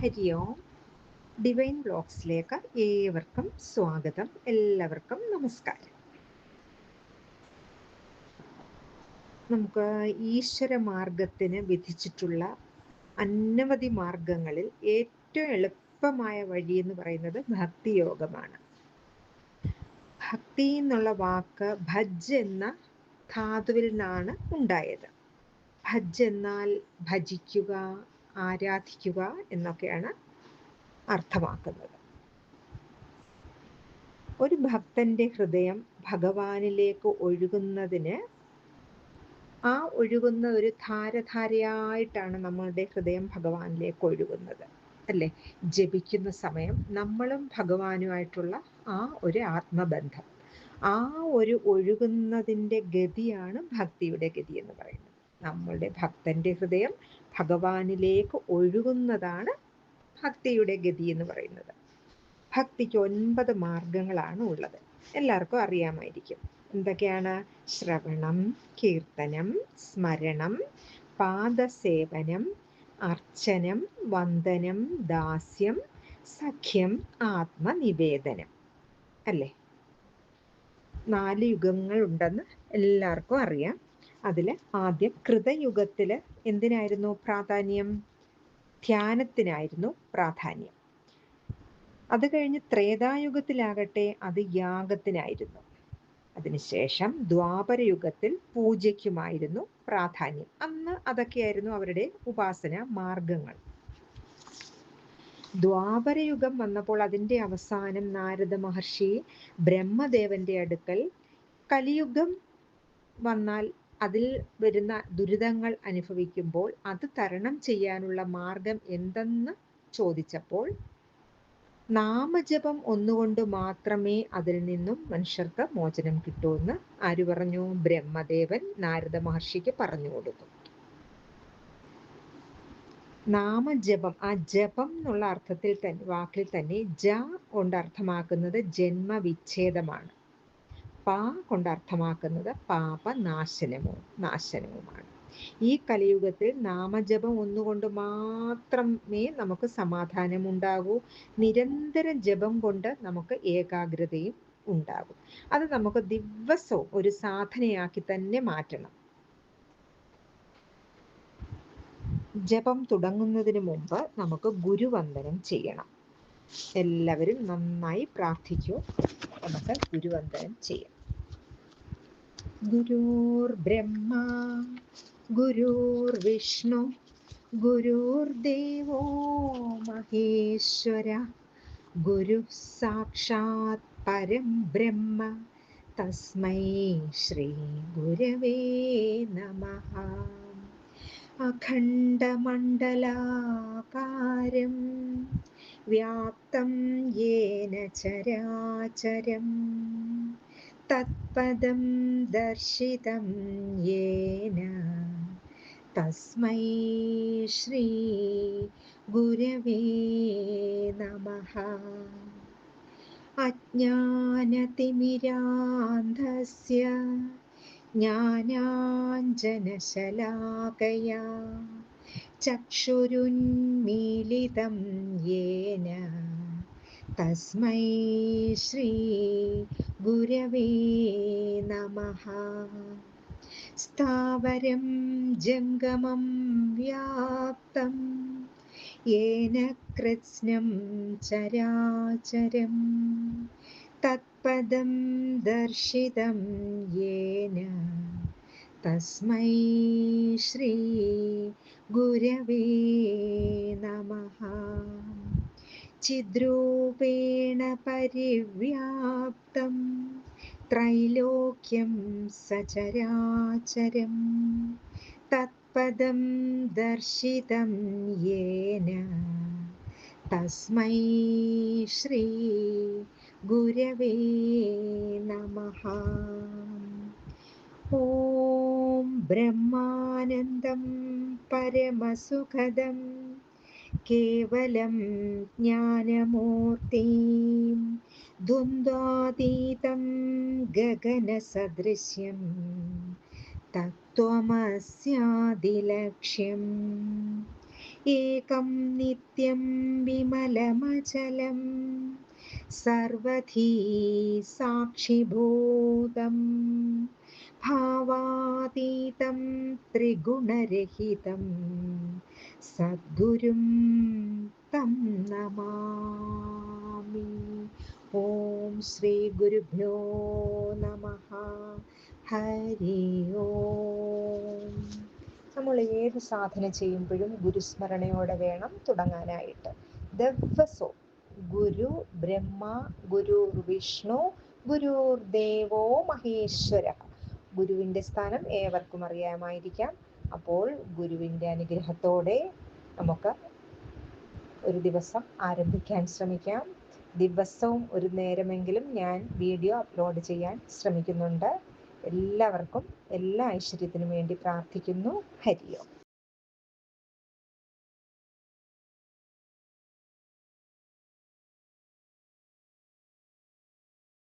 ഹരി ഓം. Divine ബ്ലോഗ്സിലേക്ക് ഏവർക്കും സ്വാഗതം. എല്ലാവർക്കും നമസ്കാരം. നമുക്ക് ഈശ്വര മാർഗത്തിന് വിധിച്ചിട്ടുള്ള അനവധി മാർഗങ്ങളിൽ ഏറ്റവും എളുപ്പമായ വഴി എന്ന് പറയുന്നത് ഭക്തിയോഗമാണ്. ഭക്തി എന്നുള്ള വാക്ക് ഭജ് എന്ന ധാതുവിൽ നിന്നാണ് ഉണ്ടായത്. ഭജ് എന്നാൽ ഭജിക്കുക, ആരാധിക്കുക എന്നൊക്കെയാണ് അർത്ഥമാക്കുന്നത്. ഒരു ഭക്തന്റെ ഹൃദയം ഭഗവാനിലേക്ക് ഒഴുകുന്നതിന് ആ ഒഴുകുന്ന ഒരു ധാരധാരയായിട്ടാണ് നമ്മളുടെ ഹൃദയം ഭഗവാനിലേക്ക് ഒഴുകുന്നത്, അല്ലേ? ജപിക്കുന്ന സമയം നമ്മളും ഭഗവാനുമായിട്ടുള്ള ആ ഒരു ആത്മബന്ധം, ആ ഒരു ഒഴുകുന്നതിൻ്റെ ഗതിയാണ് ഭക്തിയുടെ ഗതി എന്ന് പറയുന്നത്. നമ്മളുടെ ഭക്തന്റെ ഹൃദയം ഭഗവാനിലേക്ക് ഒഴുകുന്നതാണ് ഭക്തിയുടെ ഗതി എന്ന് പറയുന്നത്. ഭക്തിക്ക് 9 മാർഗങ്ങളാണ് ഉള്ളത്. എല്ലാവർക്കും അറിയാമായിരിക്കും. എന്തൊക്കെയാണ്? ശ്രവണം, കീർത്തനം, സ്മരണം, പാദസേവനം, അർച്ചനം, വന്ദനം, ദാസ്യം, സഖ്യം, ആത്മനിവേദനം, അല്ലേ? 4 യുഗങ്ങൾ ഉണ്ടെന്ന് എല്ലാവർക്കും അറിയാം. അതിൽ ആദ്യം കൃതയുഗത്തിൽ എന്തിനായിരുന്നു പ്രാധാന്യം? ധ്യാനത്തിനായിരുന്നു പ്രാധാന്യം. അത് കഴിഞ്ഞ് ത്രേതായുഗത്തിലാകട്ടെ അത് യാഗത്തിനായിരുന്നു. അതിനുശേഷം ദ്വാപരയുഗത്തിൽ പൂജയ്ക്കുമായിരുന്നു പ്രാധാന്യം. അന്ന് അതൊക്കെയായിരുന്നു അവരുടെ ഉപാസന മാർഗങ്ങൾ. ദ്വാപരയുഗം വന്നപ്പോൾ അതിൻ്റെ അവസാനം നാരദ മഹർഷി ബ്രഹ്മദേവന്റെ അടുക്കൽ കലിയുഗം വന്നാൽ അതിൽ വരുന്ന ദുരിതങ്ങൾ അനുഭവിക്കുമ്പോൾ അത് തരണം ചെയ്യാനുള്ള മാർഗം എന്തെന്ന് ചോദിച്ചപ്പോൾ നാമജപം ഒന്നുകൊണ്ട് മാത്രമേ അതിൽ നിന്നും മനുഷ്യർക്ക് മോചനം കിട്ടൂ എന്ന് ആര് പറഞ്ഞു? ബ്രഹ്മദേവൻ നാരദ മഹർഷിക്ക് പറഞ്ഞു കൊടുത്തു. നാമജപം, ആ ജപം എന്നുള്ള അർത്ഥത്തിൽ തന്നെ, വാക്കിൽ തന്നെ ജ കൊണ്ട് അർത്ഥമാക്കുന്നത് ജന്മവിച്ഛേദമാണ്. പ കൊണ്ട് അർത്ഥമാക്കുന്നത് നാശനവുമാണ്. ഈ കലിയുഗത്തിൽ നാമജപം ഒന്നുകൊണ്ട് മാത്രമേ നമുക്ക് സമാധാനമുണ്ടാകൂ. നിരന്തരം ജപം കൊണ്ട് നമുക്ക് ഏകാഗ്രതയും ഉണ്ടാകും. അത് നമുക്ക് ദിവസവും ഒരു സാധനയാക്കി തന്നെ മാറ്റണം. ജപം തുടങ്ങുന്നതിന് മുമ്പ് നമുക്ക് ഗുരുവന്ദനം ചെയ്യണം. എല്ലാവരും നന്നായി പ്രാർത്ഥിക്കൂ. നമുക്ക് ഗുരുവന്ദനം ചെയ്യാം. ഗുരുർബ്രഹ്മ ഗുരുർവിഷ്ണു ഗുരുർദേവോ മഹേശ്വര ഗുരുഃ സാക്ഷാത് പരം ബ്രഹ്മ തസ്മൈ ശ്രീ ഗുരവേ നമഃ. അഖണ്ഡമണ്ഡലാകാരം വ്യാപ്തം യേന ചരാചരം തത്പദം ദർശിതം യേന തസ്മൈ ശ്രീ ഗുരവേ നമഃ. അജ്ഞാനതിമിരാന്ധസ്യ ജ്ഞാനാഞ്ജനശലാകയാ ചക്ഷുരുന്മീലിതം യേന തസ്മൈ ശ്രീ ഗുരവേ നമഃ. സ്ഥാവരം ജംഗമം വ്യാപ്തം യേന കൃത്സ്നം ചരാചരം തത്പദം ദർശിതം യേന തസ്മൈ ശ്രീ ഗുരവേ നമഃ. ചിദ്രൂപേണ പരിവ്യാപ്തം ത്രൈലോക്യം സചരാചരം തത്പദം ദർശിതം യേന തസ്മൈ ശ്രീ ഗുരവേ നമഃ. ഓം ബ്രഹ്മാനന്ദം പരമസുഖദം കേവലം ജ്ഞാനമൂർത്തിം ദ്വന്ദ്വാതീതം ഗഗനസദൃശ്യം തത്വമസ്യാദിലക്ഷ്യം ഏകം നിത്യം വിമലമചലം സർവധി സാക്ഷിഭൂതം ഭാവാതീതം ത്രിഗുണരഹിതം സദ്ഗുരും തം നമാമി. ഓം ശ്രീ ഗുരുഭ്യോ നമഃ. ഹരി ഓം. നമ്മൾ ഏത് സാധന ചെയ്യുമ്പോഴും ഗുരുസ്മരണയോടെ വേണം തുടങ്ങാനായിട്ട്. ദിവസവും ഗുരു ബ്രഹ്മ, ഗുരുർ വിഷ്ണു, ഗുരുർ ദേവോ മഹേശ്വര. ഗുരുവിൻ്റെ സ്ഥാനം ഏവർക്കും അറിയാമായിരിക്കാം. അപ്പോൾ ഗുരുവിൻ്റെ അനുഗ്രഹത്തോടെ നമുക്ക് ഒരു ദിവസം ആരംഭിക്കാൻ ശ്രമിക്കാം. ദിവസവും ഒരു നേരമെങ്കിലും ഞാൻ വീഡിയോ അപ്ലോഡ് ചെയ്യാൻ ശ്രമിക്കുന്നുണ്ട്. എല്ലാവർക്കും എല്ലാ ഐശ്വര്യത്തിനും വേണ്ടി പ്രാർത്ഥിക്കുന്നു. ഹരി ഓം.